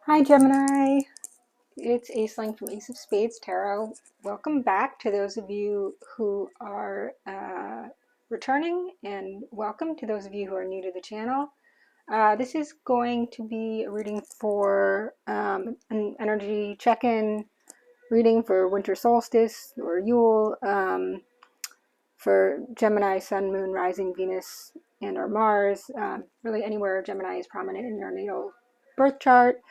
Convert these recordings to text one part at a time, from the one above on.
Hi Gemini, it's Aisling from Ace of Spades Tarot. Welcome back to those of you who are returning, and welcome to those of you who are new to the channel. This is going to be a reading for an energy check-in reading for winter solstice or Yule, for Gemini, Sun, Moon, Rising, Venus, and or Mars, really anywhere Gemini is prominent in your natal birth chart,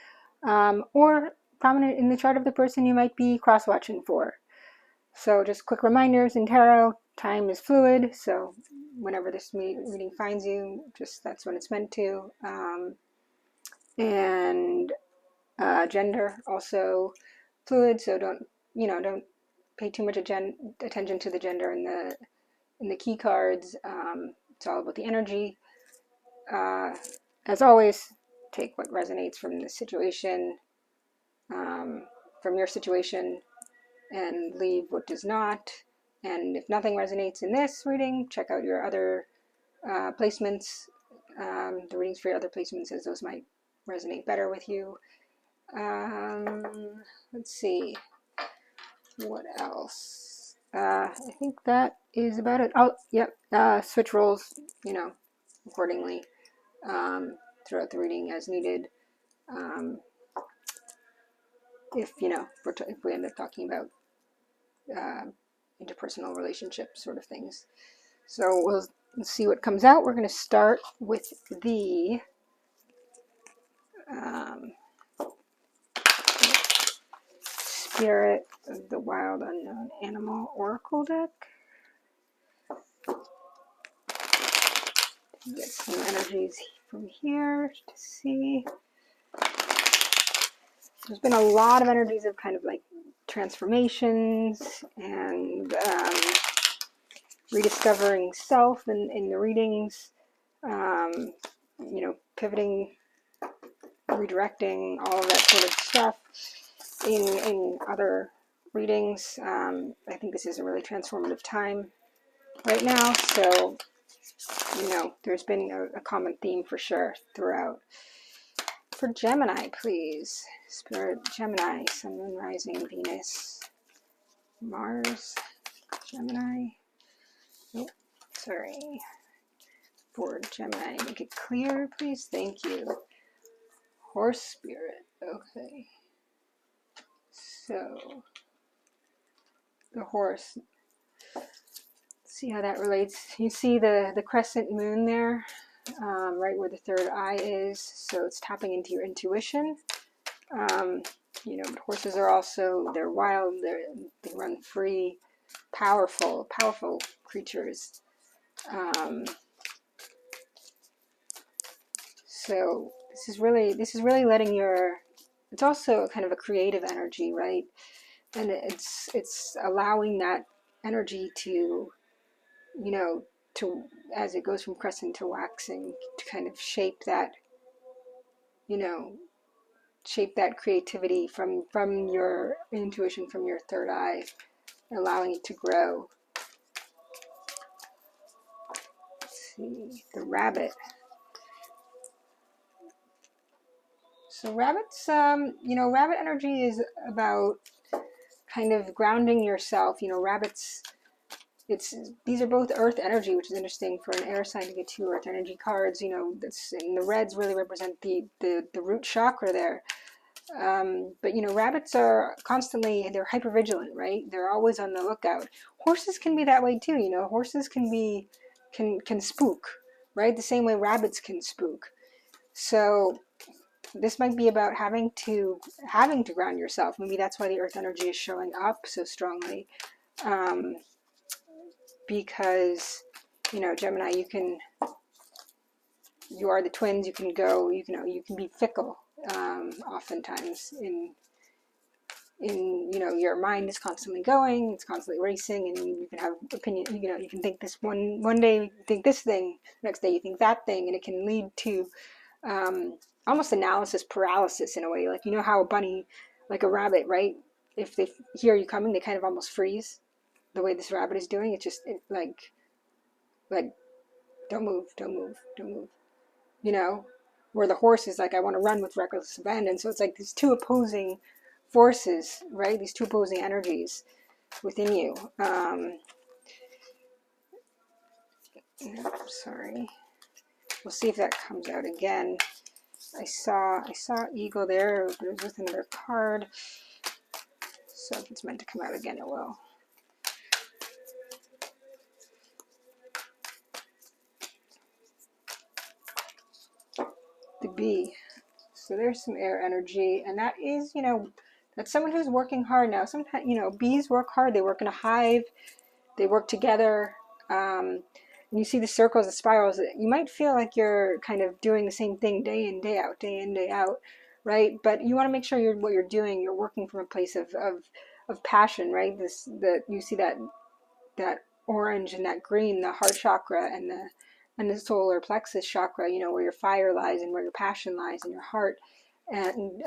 or prominent in the chart of the person you might be cross-watching for. So just quick reminders in tarot, time is fluid, so whenever this reading finds you, just that's when it's meant to. And gender also fluid, so don't pay too much attention to the gender in the key cards. It's all about the energy. As always, take what resonates from the situation, from your situation, and leave what does not. And if nothing resonates in this reading, check out your other placements, the readings for your other placements, as those might resonate better with you. Let's see, what else? I think that is about it. Oh, yep, switch roles, accordingly, throughout the reading as needed. If we end up talking about interpersonal relationship sort of things. So we'll see what comes out. We're going to start with the Spirit of the Wild Unknown Animal Oracle deck. Get some energies from here to see. There's been a lot of energies of kind of like transformations and rediscovering self in the readings, pivoting, redirecting, all of that sort of stuff in other readings. I think this is a really transformative time right now, so there's been a common theme for sure throughout. For Gemini, please. Spirit Gemini, Sun, Moon, Rising, Venus, Mars, Gemini. Oh, sorry. For Gemini, make it clear, please. Thank you. Horse Spirit. Okay. So, the horse. See how that relates. You see the crescent moon there, right where the third eye is. So it's tapping into your intuition. But horses are also, they're wild, they run free, powerful creatures. So this is really letting it's also kind of a creative energy, right? And it's allowing that energy to, as it goes from crescent to waxing, to kind of shape that creativity from your intuition, from your third eye, allowing it to grow. Let's see, the rabbit. So rabbits, rabbit energy is about kind of grounding yourself. Rabbits, these are both earth energy, which is interesting for an air sign to get two earth energy cards. And the reds really represent the root chakra there. But rabbits are constantly, they're hyper vigilant, right? They're always on the lookout. Horses can be that way too. Horses can spook, right? The same way rabbits can spook. So this might be about having to ground yourself. Maybe that's why the earth energy is showing up so strongly, because Gemini, you are the twins. You can go. You can be fickle. Oftentimes in your mind is constantly going, it's constantly racing, and you can have opinion. You can think this one day, you think this thing, next day you think that thing, and it can lead to almost analysis paralysis in a way. Like, how a bunny, like a rabbit, right? If they hear you coming, they kind of almost freeze. The way this rabbit is doing, it's just like don't move, don't move, don't move. where the horse is like, I want to run with reckless abandon. So it's like these two opposing forces, right? These two opposing energies within you. Sorry. We'll see if that comes out again. I saw eagle there, but it was with another card. So if it's meant to come out again, it will. The bee. So there's some air energy, and that is, that's someone who's working hard now. Sometimes, bees work hard. They work in a hive. They work together. And you see the circles, the spirals. You might feel like you're kind of doing the same thing day in, day out, right? But you want to make sure what you're doing, you're working from a place of passion, right? You see that orange and that green, the heart chakra and the solar plexus chakra, where your fire lies and where your passion lies in your heart, and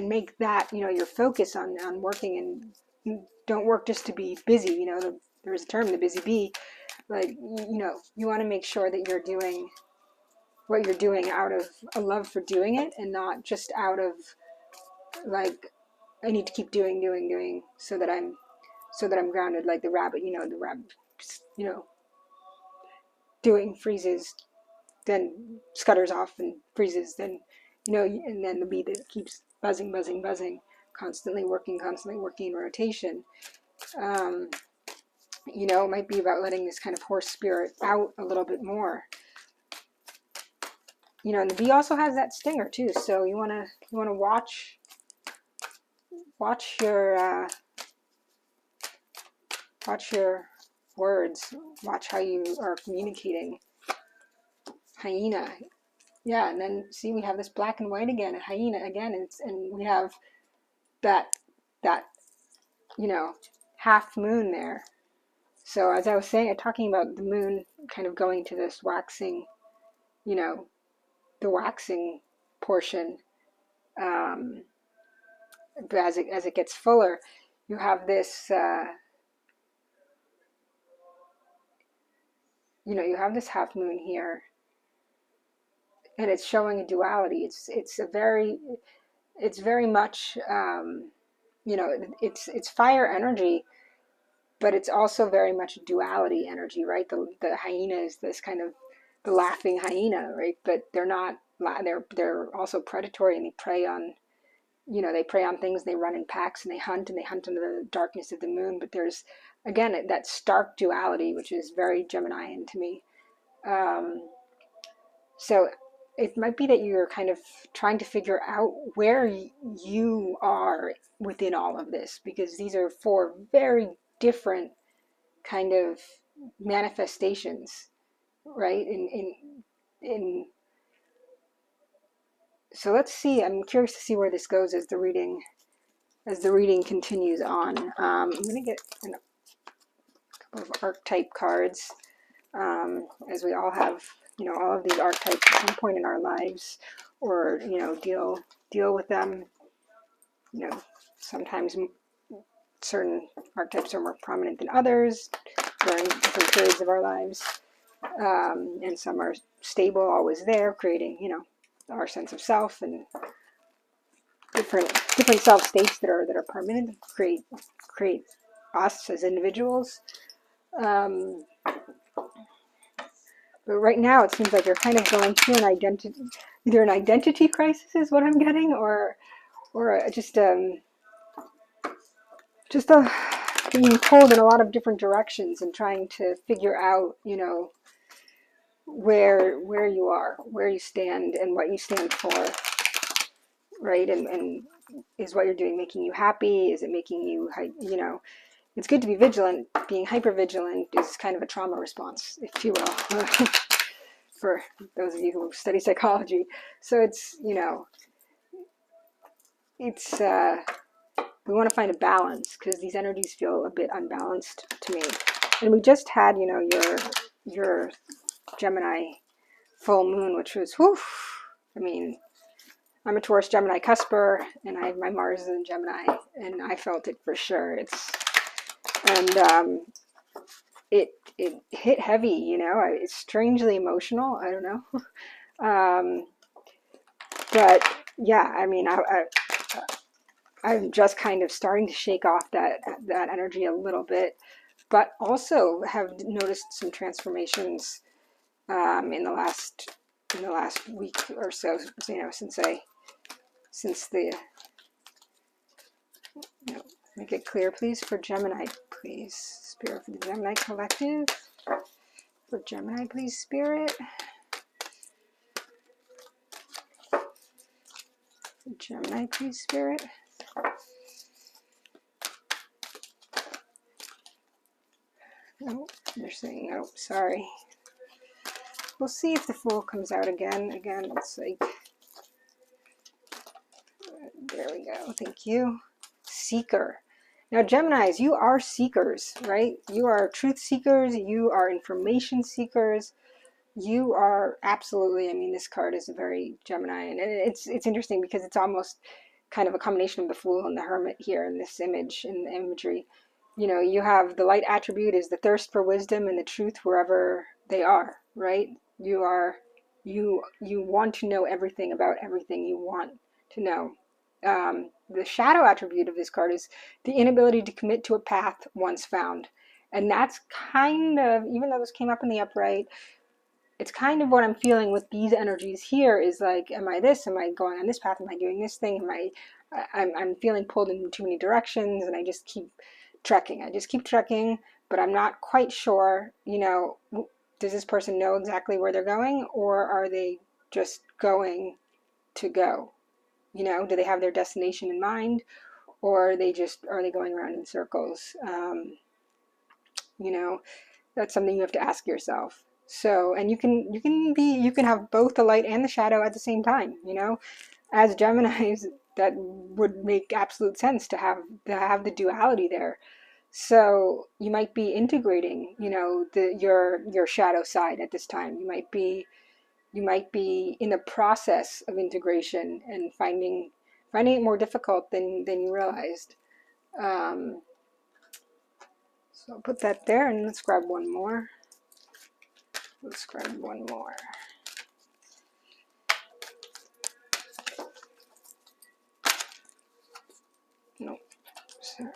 make that, your focus on working, and don't work just to be busy. There's a term, the busy bee. Like, you want to make sure that you're doing what you're doing out of a love for doing it, and not just out of like, I need to keep doing so that I'm grounded, like the rabbit, doing, freezes, then scutters off and freezes, then, and then the bee that keeps buzzing, constantly working in rotation. It might be about letting this kind of horse spirit out a little bit more. And the bee also has that stinger too, so you want to watch your words, watch how you are communicating. Hyena. Yeah, and then see, we have this black and white again, a hyena again, and we have that half moon there. So as I was saying, talking about the moon kind of going to this waxing, the waxing portion, but as it gets fuller, you have this, you have this half moon here, and it's showing a duality. It's very much, it's fire energy, but it's also very much duality energy, right? The hyena is this kind of the laughing hyena, right? But they're not. They're also predatory, and they prey on, things. They run in packs, and they hunt in the darkness of the moon. But there's, again, that stark duality, which is very Geminian to me. So it might be that you're kind of trying to figure out where you are within all of this, because these are four very different kind of manifestations, right? So let's see. I'm curious to see where this goes as the reading continues on. I'm going to get a couple of archetype cards, as we all have, all of these archetypes at some point in our lives, or deal with them. Sometimes certain archetypes are more prominent than others during different periods of our lives, and some are stable, always there, creating, our sense of self, and different self states that are permanent, create us as individuals. But right now, it seems like you're kind of going through either an identity crisis is what I'm getting, or just being pulled in a lot of different directions and trying to figure out, where you are, where you stand, and what you stand for, right? And is what you're doing making you happy? Is it making you, it's good to be vigilant. Being hyper vigilant is kind of a trauma response, if you will, for those of you who study psychology. So it's, we want to find a balance, because these energies feel a bit unbalanced to me. And we just had, your Gemini full moon, which was, whew, I mean, I'm a Taurus Gemini cusper, and I have my Mars in Gemini, and I felt it for sure. It hit heavy, it's strangely emotional. I don't know. But yeah, I mean, I'm just kind of starting to shake off that energy a little bit, but also have noticed some transformations in the last week or so. You know, since the you know, make it clear, please, for Gemini, please, Spirit for the Gemini Collective. For Gemini, please, Spirit. For Gemini, please, Spirit. Oh, they're saying, oh, sorry. We'll see if the Fool comes out again. Again, it's like, there we go. Thank you. Seeker. Now, Geminis, you are seekers, right? You are truth seekers. You are information seekers. You are absolutely, I mean, this card is a very Gemini. And it's interesting because it's almost kind of a combination of the Fool and the Hermit here in this image, in the imagery. You know, you have the light attribute is the thirst for wisdom and the truth wherever they are, right? You want to know everything about everything you want to know. The shadow attribute of this card is the inability to commit to a path once found. And that's kind of, even though this came up in the upright, it's kind of what I'm feeling with these energies here is like, am I this? Am I going on this path? Am I doing this thing? I'm feeling pulled in too many directions, and I just keep trekking. But I'm not quite sure, you know, does this person know exactly where they're going, or are they just going to go? You know, do they have their destination in mind, or are they going around in circles? You know, that's something you have to ask yourself. So, and you can have both the light and the shadow at the same time, you know. As Geminis, that would make absolute sense to have the duality there. So you might be integrating, you know, your shadow side at this time. You might be in the process of integration and finding it more difficult than you realized. So I'll put that there, and let's grab one more. Nope, sorry.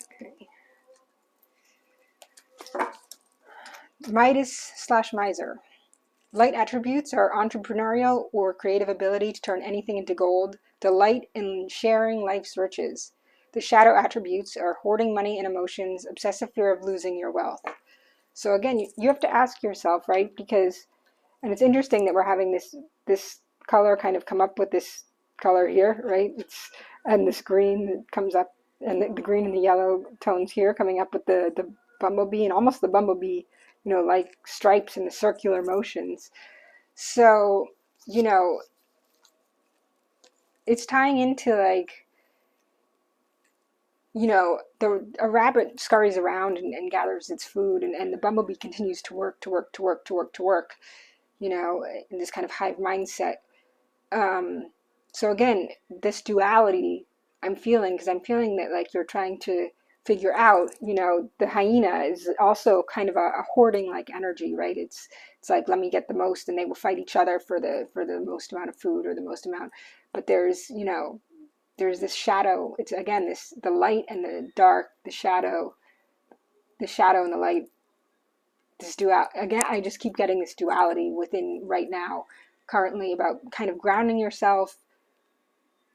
Okay. Midas/Miser. Light attributes are entrepreneurial or creative ability to turn anything into gold, delight in sharing life's riches. The shadow attributes are hoarding money and emotions, obsessive fear of losing your wealth. So again, you have to ask yourself, right? Because, and it's interesting that we're having this color kind of come up with this color here, right? And this green that comes up, and the green and the yellow tones here coming up with the bumblebee, and almost the bumblebee, you know, like stripes and the circular motions. So, you know, it's tying into like, you know, a rabbit scurries around and gathers its food, and the bumblebee continues to work, you know, in this kind of hive mindset. So again, this duality I'm feeling, because I'm feeling that like you're trying to figure out, you know, the hyena is also kind of a hoarding like energy, right? It's like, let me get the most, and they will fight each other for the most amount of food or the most amount. But there's, you know, there's this shadow. It's again the light and the dark, the shadow and the light. This dual again. I just keep getting this duality within right now, currently, about kind of grounding yourself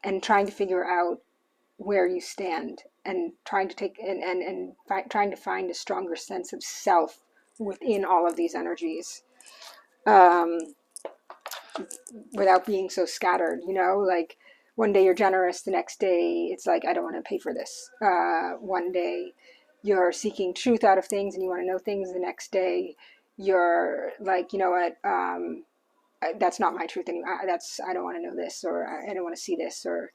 and trying to figure out where you stand, and trying to take trying to find a stronger sense of self within all of these energies, without being so scattered, you know, like one day you're generous, the next day it's like, I don't want to pay for this. One day you're seeking truth out of things and you want to know things, the next day you're like, you know what, that's not my truth anymore. I don't want to know this, or I don't want to see this, or,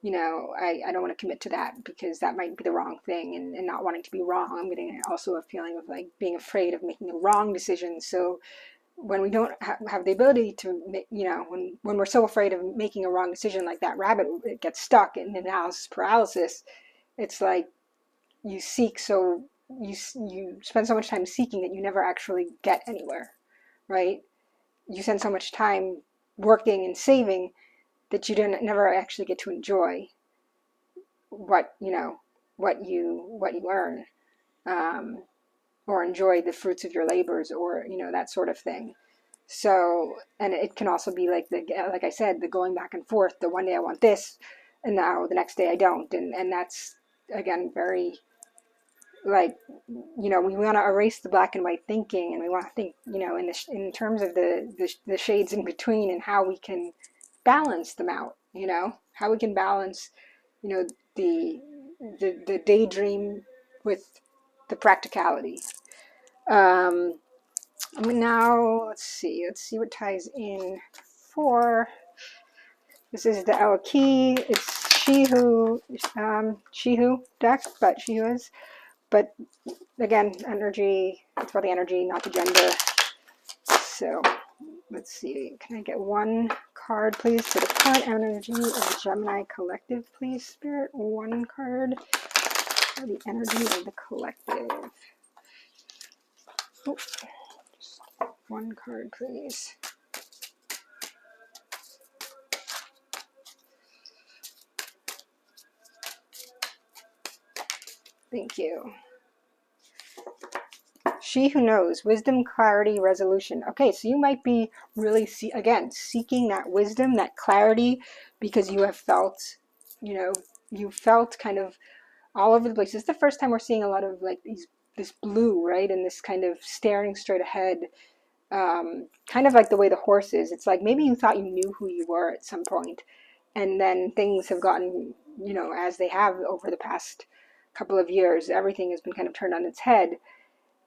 you know, I don't want to commit to that because that might be the wrong thing, and not wanting to be wrong. I'm getting also a feeling of like being afraid of making a wrong decision. So when we don't have the ability to, you know, when we're so afraid of making a wrong decision, like that rabbit, it gets stuck in analysis paralysis. It's like you seek so you spend so much time seeking that you never actually get anywhere, right? You spend so much time working and saving that you never actually get to enjoy what what you earn, um, or enjoy the fruits of your labors, or that sort of thing. So, and it can also be like like I said, the going back and forth. The one day I want this, and now the next day I don't, and that's again very like we want to erase the black and white thinking, and we want to think in terms of the shades in between, and how we can balance them out. How we can balance the the daydream with the practicality. Now let's see what ties in for. This is the Ella Key. It's She Who deck, but She Who is. But again, energy. It's about the energy, not the gender. So let's see. Can I get one card, please, for the current energy of the Gemini collective, please, Spirit? One card for the energy of the collective. Oh, just one card, please. Thank you. She Who Knows, wisdom, clarity, resolution. Okay, so you might be really, seeking that wisdom, that clarity, because you have felt, you felt kind of all over the place. This is the first time we're seeing a lot of like this blue, right? And this kind of staring straight ahead, kind of like the way the horse is. It's like maybe you thought you knew who you were at some point, and then things have gotten, as they have over the past couple of years, everything has been kind of turned on its head.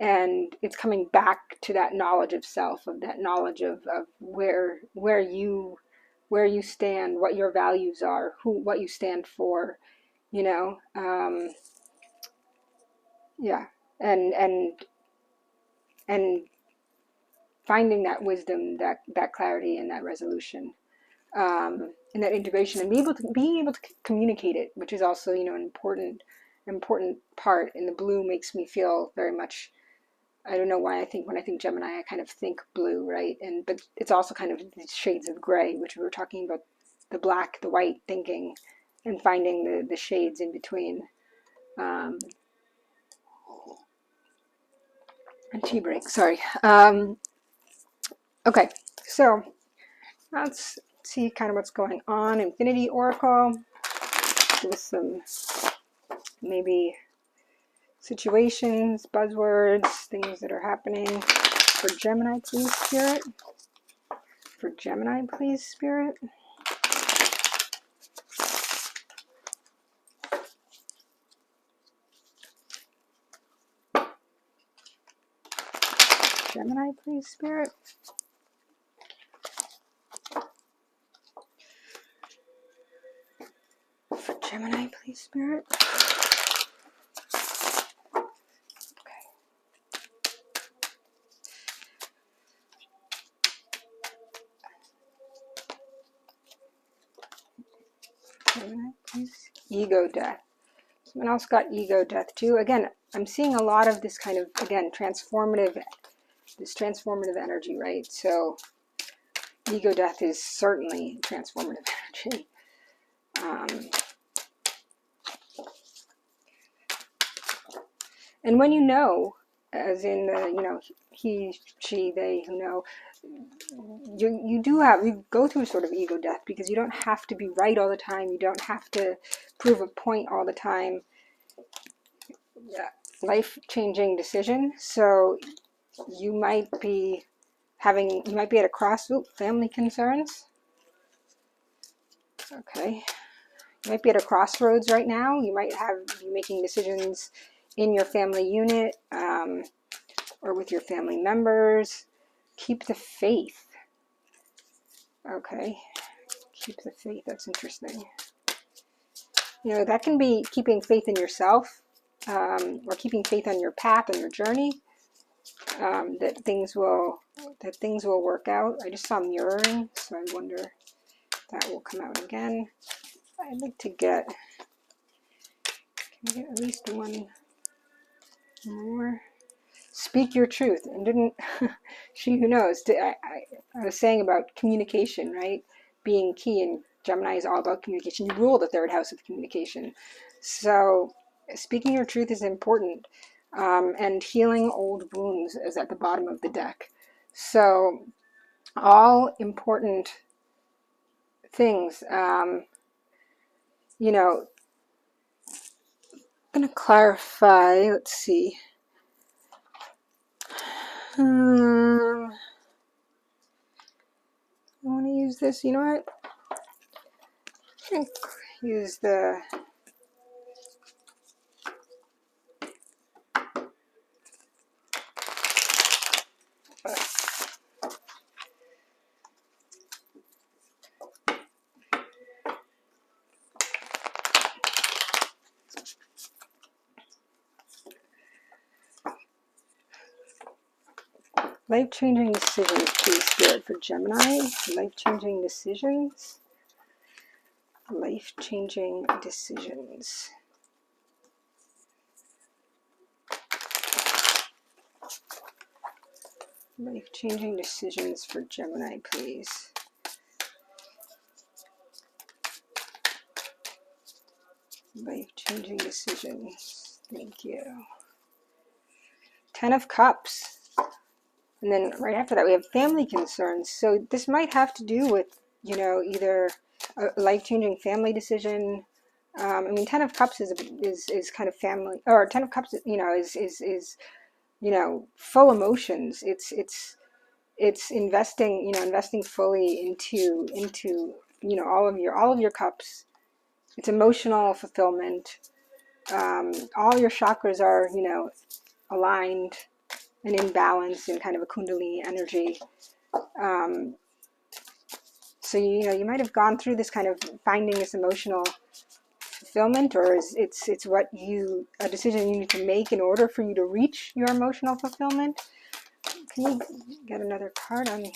And it's coming back to that knowledge of self, of that knowledge of where you stand, what your values are, what you stand for, yeah, and finding that wisdom, that clarity, and that resolution, and that integration, and being able to communicate it, which is also an important part. And the blue makes me feel very much. I don't know why when I think Gemini, I kind of think blue, right? But it's also kind of these shades of gray, which we were talking about, the black, the white thinking, and finding the shades in between. And tea break, sorry. Okay, so let's see kind of what's going on. Infinity Oracle, give us some maybe situations, buzzwords, things that are happening for Gemini, please, Spirit. For Gemini, please, Spirit. Gemini, please, Spirit. For Gemini, please, Spirit. Okay. Gemini, please. Ego death. Someone else got ego death too. Again, I'm seeing a lot of this kind of, again, transformative energy, right? So ego death is certainly transformative energy. And when as in the, he, she, they who know, you go through sort of ego death, because you don't have to be right all the time. You don't have to prove a point all the time. Life-changing decision. So you might be at a crossroads. Family concerns. Okay. You might be at a crossroads right now. You might be making decisions in your family unit, or with your family members. Keep the faith. Okay. Keep the faith. That's interesting. That can be keeping faith in yourself, or keeping faith on your path, on your journey, that things will work out. I just saw mirroring, so I wonder if that will come out again. I'd like to get, can I get at least one More. Speak your truth. And didn't she who knows? I was saying about communication, right? Being key, and Gemini is all about communication. You rule the third house of communication. So speaking your truth is important. And healing old wounds is at the bottom of the deck. So all important things. You know, I'm going to clarify. Let's see. I want to use this. You know what? I think use the life-changing decisions, please, Spirit, for Gemini. Life-changing decisions. Life-changing decisions. Life-changing decisions for Gemini, please. Life-changing decisions. Thank you. 10 of Cups. And then right after that, we have family concerns. So this might have to do with, you know, either a life-changing family decision. I mean, 10 of Cups is kind of family, or 10 of Cups, you know, is you know, full emotions. It's investing, you know, investing fully into you know, all of your cups. It's emotional fulfillment. All your chakras are, you know, aligned and in balance in kind of a Kundalini energy. So you know, you might have gone through this kind of finding this emotional fulfillment, or it's what you, a decision you need to make in order for you to reach your emotional fulfillment. Can you get another card on me?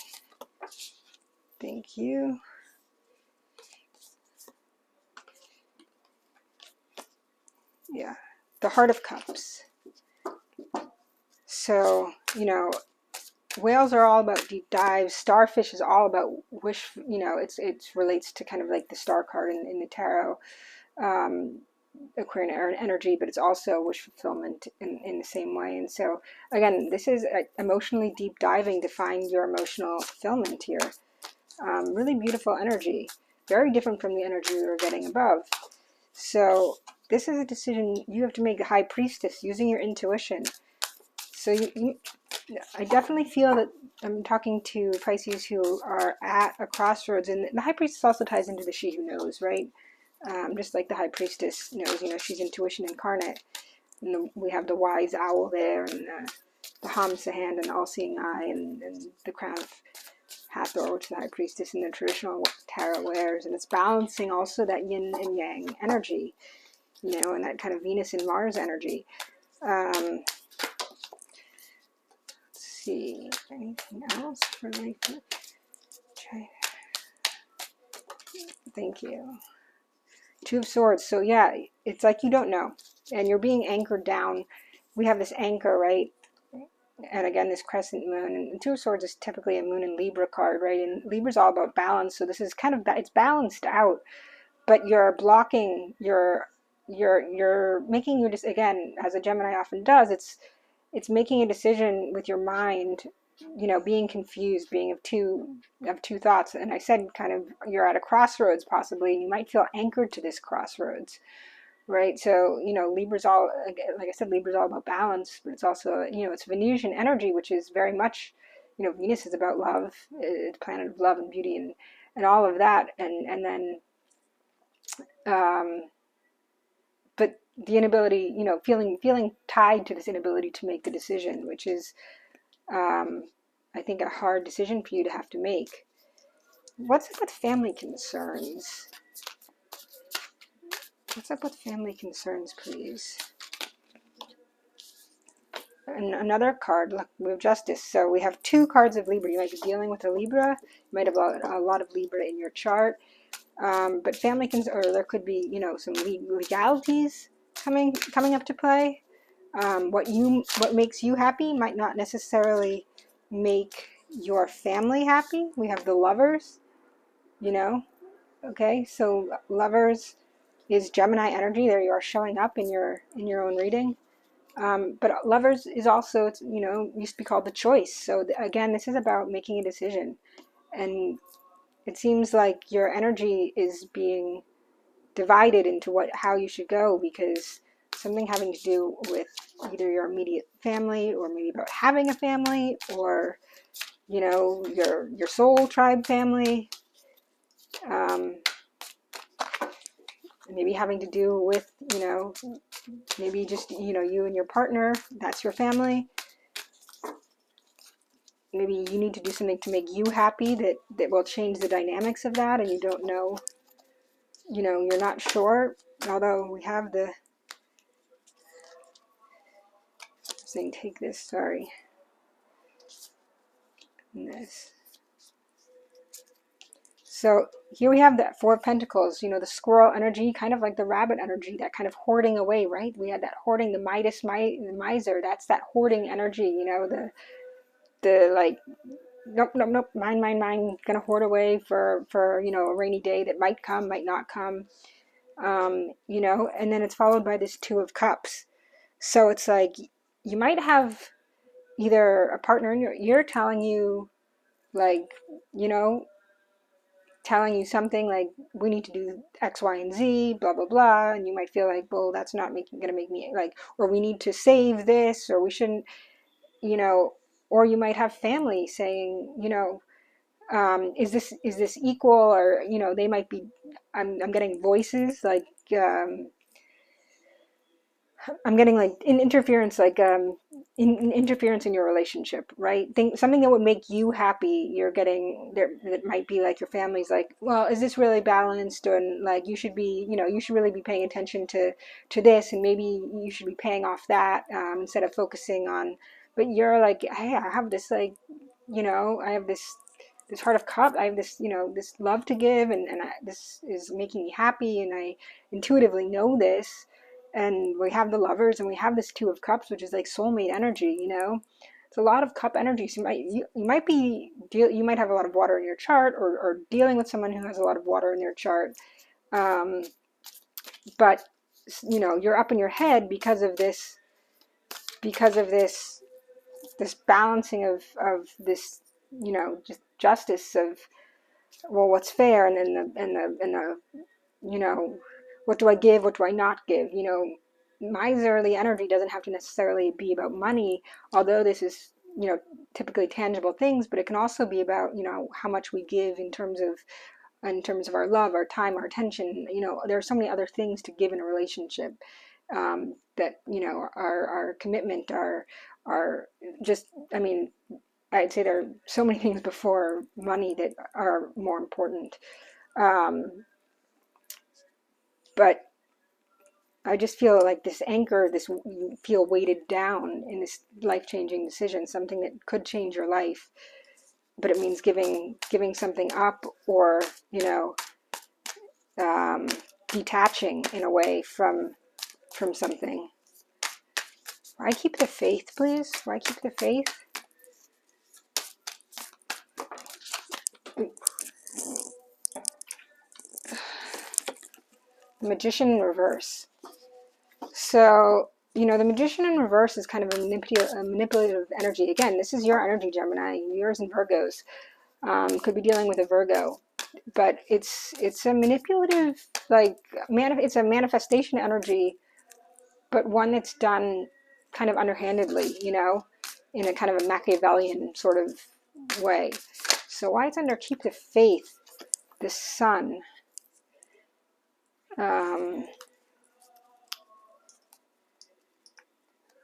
Thank you. Yeah, the Heart of Cups. So, you know, whales are all about deep dives. Starfish is all about wish, you know, it relates to kind of like the star card in the tarot, Aquarian energy, but it's also wish fulfillment in the same way. And so, again, this is emotionally deep diving to find your emotional fulfillment here. Really beautiful energy, very different from the energy we were getting above. So this is a decision you have to make, the High Priestess, using your intuition. So I definitely feel that I'm talking to Pisces who are at a crossroads, and the High Priestess also ties into the She Who Knows, right? Just like the High Priestess knows, you know, she's intuition incarnate. And we have the wise owl there, and the Hamsa hand, and the all-seeing eye, and the crown of Hathor, which the High Priestess in the traditional tarot wears. And it's balancing also that yin and yang energy, you know, and that kind of Venus and Mars energy. Let's see, anything else for life? Okay. Thank you. Two of Swords. So yeah, it's like you don't know, and you're being anchored down. We have this anchor, right? And again, this crescent moon, and Two of Swords is typically a moon in Libra card, right? And Libra's all about balance. So this is kind of, it's balanced out, but you're blocking you're making your, again, as a Gemini often does, it's making a decision with your mind, you know, being confused, being of two thoughts. And I said, kind of, you're at a crossroads possibly. You might feel anchored to this crossroads, right? So, you know, Libra's all, like I said, Libra's all about balance, but it's also, you know, it's Venusian energy, which is very much, you know, Venus is about love, it's a planet of love and beauty and all of that. And then, but the inability, you know, feeling tied to this inability to make the decision, which is, I think, a hard decision for you to have to make. What's up with family concerns? What's up with family concerns, please? And another card, look, we have Justice. So we have two cards of Libra. You might be dealing with a Libra. You might have a lot of Libra in your chart. But family concerns, or there could be, you know, some legalities coming up to play. What makes you happy might not necessarily make your family happy. We have the Lovers, you know. Okay, so Lovers is Gemini energy. There you are showing up in your own reading. But Lovers is also, used to be called the Choice. So again, this is about making a decision, and it seems like your energy is being divided into how you should go, because something having to do with either your immediate family, or maybe about having a family, or your soul tribe family, maybe having to do with maybe just you and your partner, that's your family. Maybe you need to do something to make you happy that will change the dynamics of that, and you don't know, you're not sure. Although we have the saying, take this, sorry, and this. So here we have that Four of Pentacles, the squirrel energy, kind of like the rabbit energy, that kind of hoarding away, right? We had that hoarding, the the miser, that's that hoarding energy, the like, nope, nope, nope, mine, gonna hoard away for a rainy day that might come, might not come, and then it's followed by this Two of Cups. So it's like, you might have either a partner in your ear telling you, like, telling you something like, we need to do X, Y, and Z, blah, blah, blah. And you might feel like, well, that's not going to make me like, or we need to save this, or we shouldn't, or you might have family saying, is this equal? Or, they might be, I'm getting voices like, I'm getting like in interference, like in interference in your relationship, right? Something that would make you happy. You're getting there. That might be like your family's like, well, is this really balanced? And like, you should be, you should really be paying attention to this, and maybe you should be paying off that instead of focusing on. But you're like, hey, I have this like, I have this heart of cup. I have this, this love to give, and this is making me happy, and I intuitively know this. And we have the Lovers, and we have this Two of Cups, which is like soulmate energy. It's a lot of cup energy. So you might have a lot of water in your chart, or dealing with someone who has a lot of water in their chart. But you're up in your head because of this this balancing of this, just justice of, well, what's fair, and then the what do I give, what do I not give? Miserly energy doesn't have to necessarily be about money, although this is, typically tangible things, but it can also be about, how much we give in terms of our love, our time, our attention. There are so many other things to give in a relationship, that, our commitment, our just, I mean, I'd say there are so many things before money that are more important. But I just feel like this anchor, you feel weighted down in this life-changing decision, something that could change your life, but it means giving something up, or detaching in a way from something. Why keep the faith, please? Why keep the faith? The Magician in reverse. So, the Magician in reverse is kind of a manipulative energy. Again, this is your energy, Gemini, yours and Virgos. Could be dealing with a Virgo, but it's a manipulative, like, it's a manifestation energy, but one that's done kind of underhandedly, in a kind of a Machiavellian sort of way. So why it's under keep the faith, the Sun.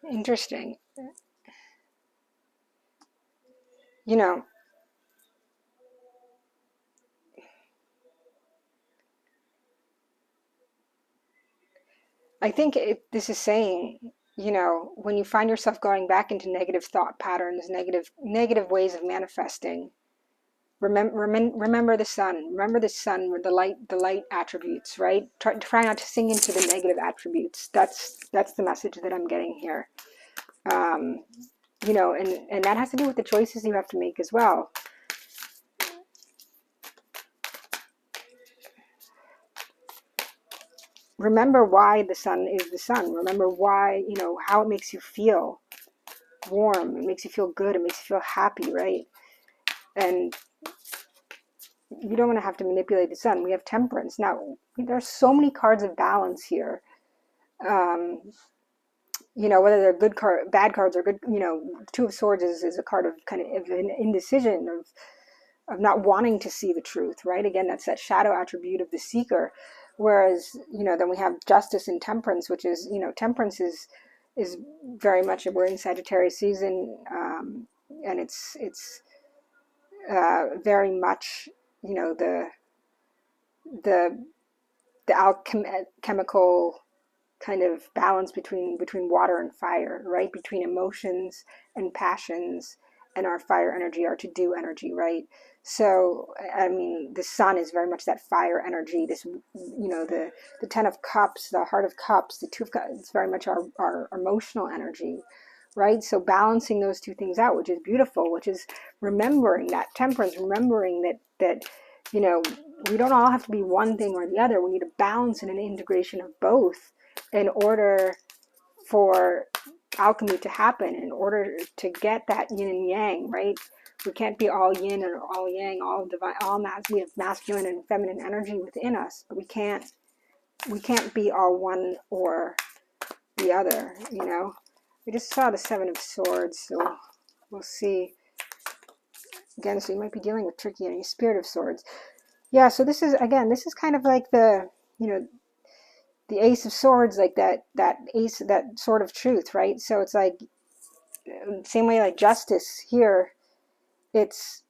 Interesting. I think this is saying, when you find yourself going back into negative thought patterns, negative ways of manifesting, Remember the sun. Remember the sun, the light attributes, right? Try not to sink into the negative attributes. That's the message that I'm getting here. You know, and that has to do with the choices you have to make as well. Remember why the sun is the sun. Remember why, you know, how it makes you feel warm. It makes you feel good. It makes you feel happy, right? And you don't want to have to manipulate the sun. We have temperance. Now, there's so many cards of balance here. You know, whether they're bad cards or good, you know, Two of Swords is a card of kind of an indecision, of not wanting to see the truth, right? Again, that's that shadow attribute of the seeker. Whereas, you know, then we have Justice and Temperance, which is, you know, Temperance is very much, we're in Sagittarius season, and it's very much, you know, the alchemical kind of balance between water and fire, right? Between emotions and passions and our fire energy, our to-do energy, right? So, I mean, the sun is very much that fire energy. This, you know, the Ten of Cups, the Heart of Cups, the Two of Cups, it's very much our emotional energy, right? So balancing those two things out, which is beautiful, which is remembering that temperance, remembering that you know, we don't all have to be one thing or the other. We need a balance and an integration of both in order for alchemy to happen, in order to get that yin and yang, right? We can't be all yin or all yang, all divine, all we have masculine and feminine energy within us, but we can't be all one or the other, you know. We just saw the Seven of Swords, so we'll see. Again, so you might be dealing with tricky energy, Spirit of Swords. Yeah, so this is, again, this is kind of like the, you know, the Ace of Swords, like that ace, that sword of truth, right? So it's like, same way like Justice here, it's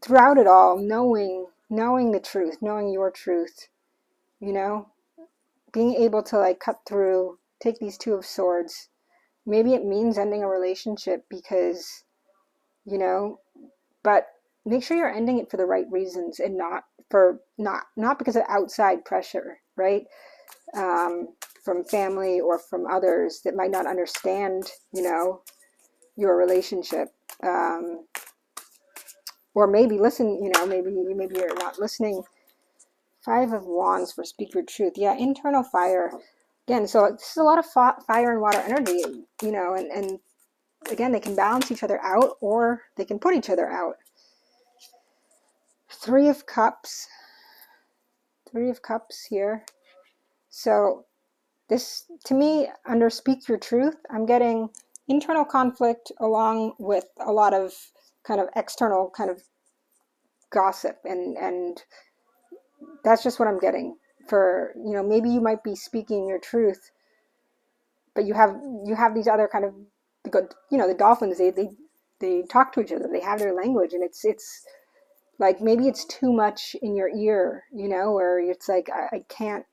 throughout it all, knowing the truth, knowing your truth, you know, being able to like cut through, take these Two of Swords. Maybe it means ending a relationship because, you know, but make sure you're ending it for the right reasons and not because of outside pressure, right? From family or from others that might not understand, you know, your relationship. Or maybe listen, you know, maybe you're not listening. Five of Wands for Speak Your Truth. Yeah, internal fire. Again, so this is a lot of fire and water energy, you know, and again, they can balance each other out or they can put each other out. Three of Cups here. So this, to me, under Speak Your Truth, I'm getting internal conflict along with a lot of kind of external kind of gossip, and that's just what I'm getting. For, you know, maybe you might be speaking your truth, but you have these other kind of, you know, the dolphins, they talk to each other, they have their language, and it's like maybe it's too much in your ear, you know, where it's like, I can't,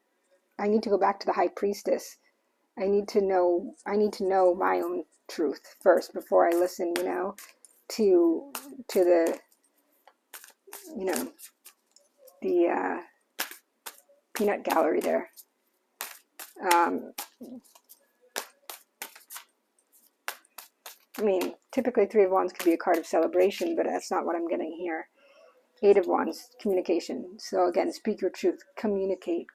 I need to go back to the High Priestess. I need to know my own truth first before I listen, you know, to the, you know, the peanut gallery there. I mean, typically Three of Wands could be a card of celebration, but that's not what I'm getting here. Eight of Wands, communication. So again, speak your truth. Communicate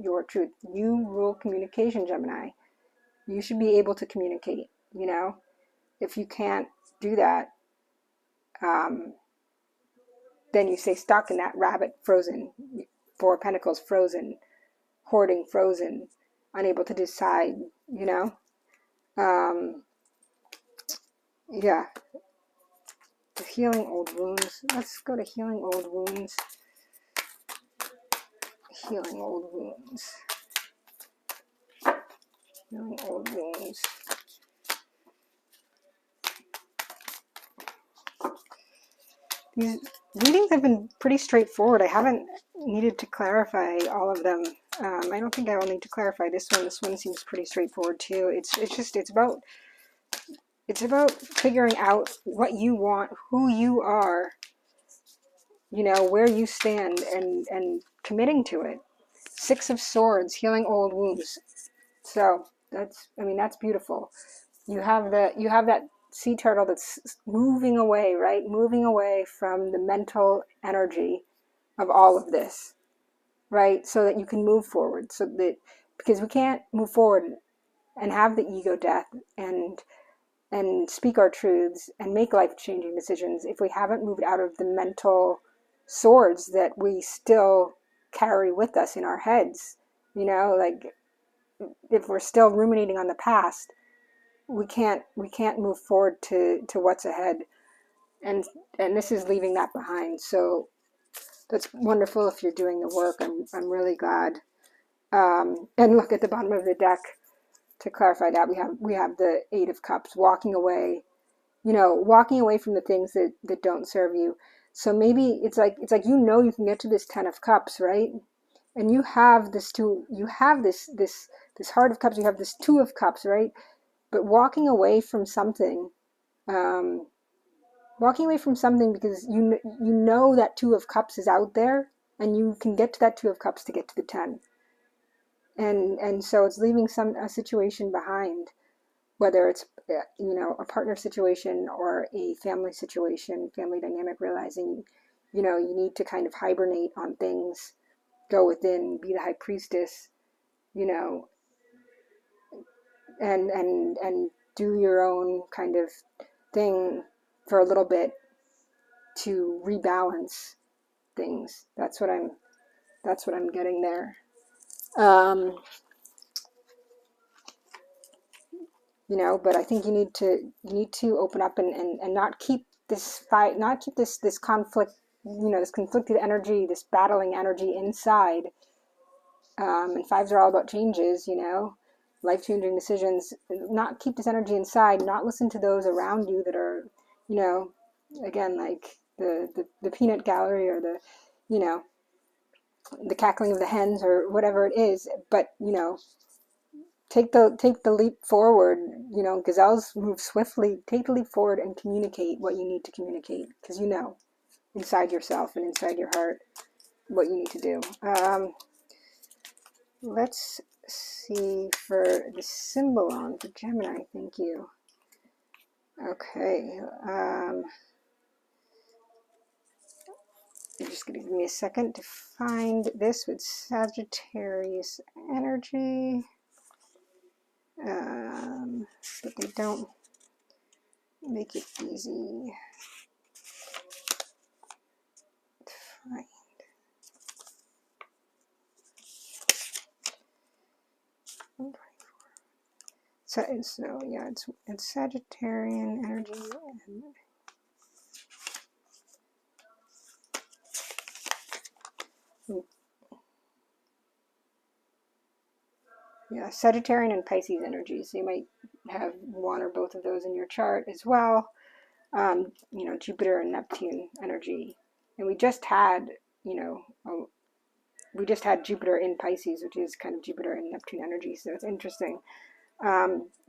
your truth. You rule communication, Gemini. You should be able to communicate, you know. If you can't do that, then you stay stuck in that rabbit, frozen. Four of Pentacles, frozen. Hoarding, frozen. Unable to decide, you know. Yeah. Healing old wounds. Let's go to healing old wounds. Healing old wounds. Healing old wounds. These readings have been pretty straightforward. I haven't needed to clarify all of them. I don't think I will need to clarify this one. This one seems pretty straightforward too. It's about figuring out what you want, who you are, you know, where you stand and committing to it. Six of Swords, healing old wounds. So that's, I mean, that's beautiful. You have that sea turtle that's moving away, right? Moving away from the mental energy of all of this, right? So that you can move forward. So that, because we can't move forward and have the ego death and speak our truths and make life-changing decisions if we haven't moved out of the mental swords that we still carry with us in our heads. You know, like, if we're still ruminating on the past, we can't move forward to what's ahead. And this is leaving that behind. So that's wonderful if you're doing the work. I'm really glad. And look at the bottom of the deck to clarify that we have the Eight of Cups, walking away, you know, walking away from the things that don't serve you. So maybe it's like, you know, you can get to this Ten of Cups, right? And you have this two, you have this Heart of Cups, you have this Two of Cups, right? But walking away from something, because you know that Two of Cups is out there, and you can get to that Two of Cups to get to the 10. And so it's leaving a situation behind, whether it's, you know, a partner situation or a family situation, family dynamic, realizing, you know, you need to kind of hibernate on things, go within, be the high priestess, you know, and do your own kind of thing for a little bit to rebalance things. That's what I'm getting there. You know, but I think you need to open up and not keep this fight, not keep this conflict, you know, this conflicted energy, this battling energy inside. And fives are all about changes, you know, life-changing decisions. Not keep this energy inside, not listen to those around you that are, you know, again, like the peanut gallery, or the, you know, the cackling of the hens, or whatever it is. But, you know, take the leap forward. You know, gazelles move swiftly. Take the leap forward and communicate what you need to communicate, because you know inside yourself and inside your heart what you need to do. Let's see for the symbolon for Gemini. Thank you. Okay. You're just going to give me a second to find this with Sagittarius energy. But they don't make it easy to find. So yeah, it's Sagittarian energy. Yeah, Sagittarian and Pisces energies. So you might have one or both of those in your chart as well. You know, Jupiter and Neptune energy. And we just had, you know, Jupiter in Pisces, which is kind of Jupiter and Neptune energy. So it's interesting.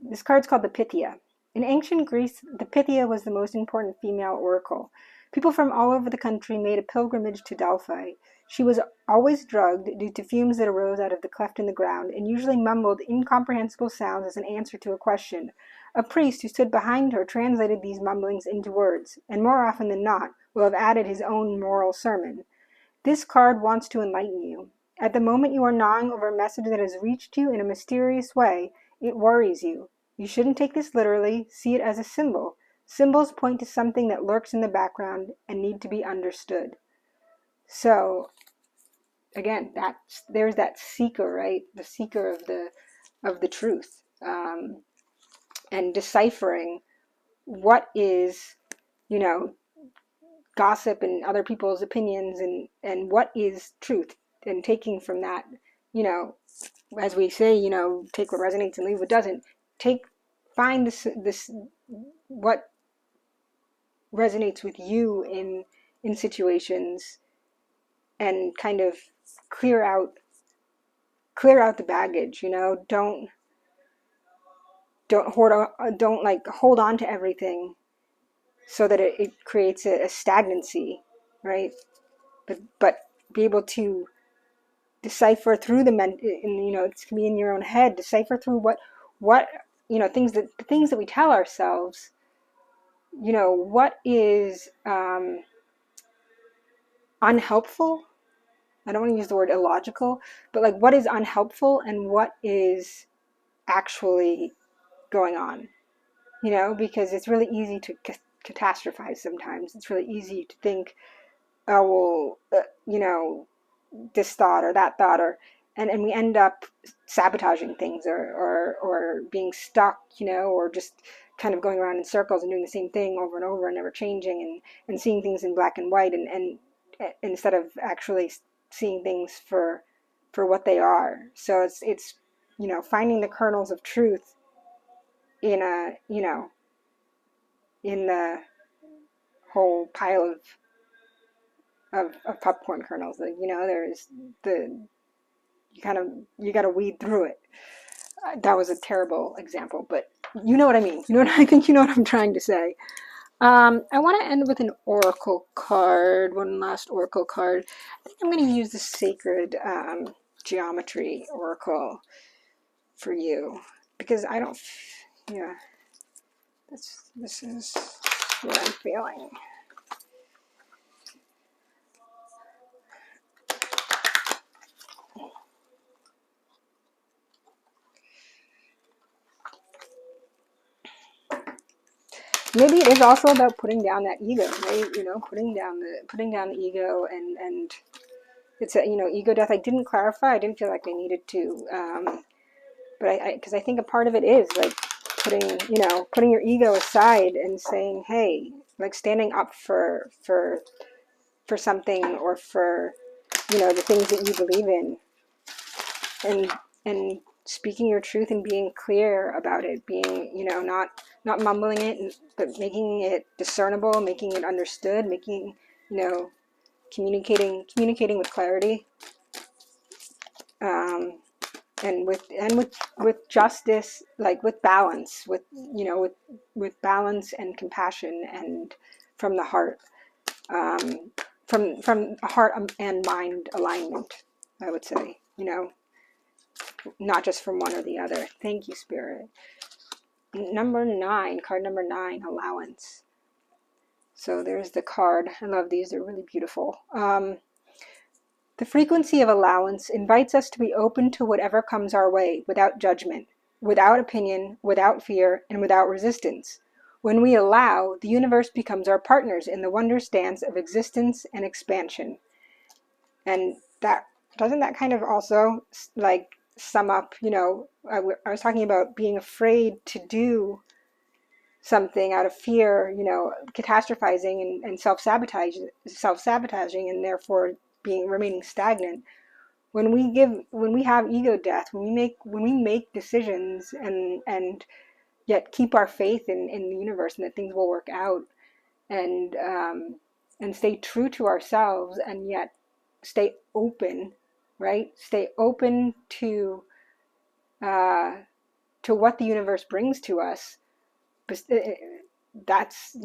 This card's called the Pythia. In ancient Greece, the Pythia was the most important female oracle. People from all over the country made a pilgrimage to Delphi. She was always drugged due to fumes that arose out of the cleft in the ground, and usually mumbled incomprehensible sounds as an answer to a question. A priest who stood behind her translated these mumblings into words, and more often than not will have added his own moral sermon. This card wants to enlighten you. At the moment you are gnawing over a message that has reached you in a mysterious way, it worries you. You shouldn't take this literally, see it as a symbol. Symbols point to something that lurks in the background and need to be understood. So, again, there's that seeker, right? The seeker of the truth, and deciphering what is, you know, gossip and other people's opinions, and what is truth, and taking from that, you know, as we say, you know, take what resonates and leave what doesn't. Find this what resonates with you in situations, and kind of clear out the baggage. You know, don't hold on to everything, so that it creates a stagnancy, right? but be able to decipher through the it can be in your own head, decipher through what the things that we tell ourselves, what is unhelpful. I don't want to use the word illogical, but like what is unhelpful and what is actually going on, because it's really easy to catastrophize sometimes. It's really easy to think, oh, well, this thought or that thought, and we end up sabotaging things or being stuck, or just kind of going around in circles and doing the same thing over and over and never changing, and seeing things in black and white, and instead of actually seeing things for what they are. So it's finding the kernels of truth in in the whole pile of popcorn kernels. Like, there's you got to weed through it. That was a terrible example, but you know what I mean. I think you know what I'm trying to say. I want to end with an oracle card, one last oracle card. I think I'm going to use the Sacred Geometry Oracle for you, because I don't, yeah, this is what I'm feeling. Maybe it is also about putting down that ego, right? Putting down the ego, and it's a ego death. I didn't clarify. I didn't feel like I needed to, but because I think a part of it is like putting your ego aside and saying, hey, like standing up for something, or for the things that you believe in, and speaking your truth and being clear about it, being not mumbling it, but making it discernible, making it understood, making communicating with clarity, and with justice, like with balance, with balance and compassion, and from the heart, from heart and mind alignment, I would say, not just from one or the other. Thank you, Spirit. Number 9, card number 9, allowance. So there's the card. I love these. They're really beautiful. The frequency of allowance invites us to be open to whatever comes our way, without judgment, without opinion, without fear, and without resistance. When we allow, the universe becomes our partners in the wondrous dance of existence and expansion. And doesn't that kind of also like sum up, I was talking about being afraid to do something out of fear, catastrophizing and self-sabotaging, and therefore remaining stagnant. When we have ego death, when we make decisions, and yet keep our faith in the universe and that things will work out, and stay true to ourselves, and yet stay open, right? Stay open to what the universe brings to us. That's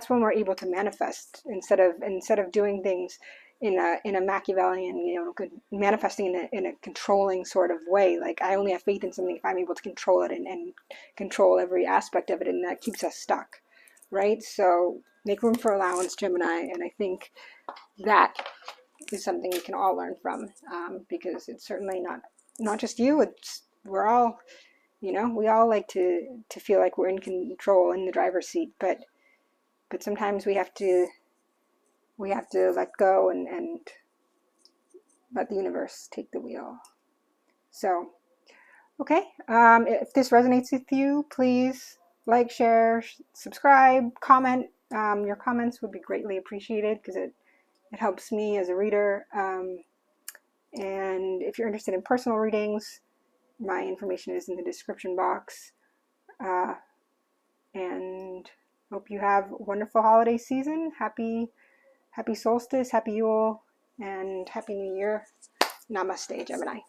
when we're able to manifest, instead of doing things in a Machiavellian, manifesting in a controlling sort of way. Like, I only have faith in something if I'm able to control it, and control every aspect of it, and that keeps us stuck, right? So make room for allowance, Gemini, and I think that is something we can all learn from, because it's certainly not just you. We're all, we all like to feel like we're in control, in the driver's seat, but sometimes we have to let go, and let the universe take the wheel. So, okay, if this resonates with you, please like, share, subscribe, comment. Your comments would be greatly appreciated, because it helps me as a reader. And if you're interested in personal readings, my information is in the description box. And hope you have a wonderful holiday season. Happy solstice, happy Yule, and happy New Year. Namaste, Gemini.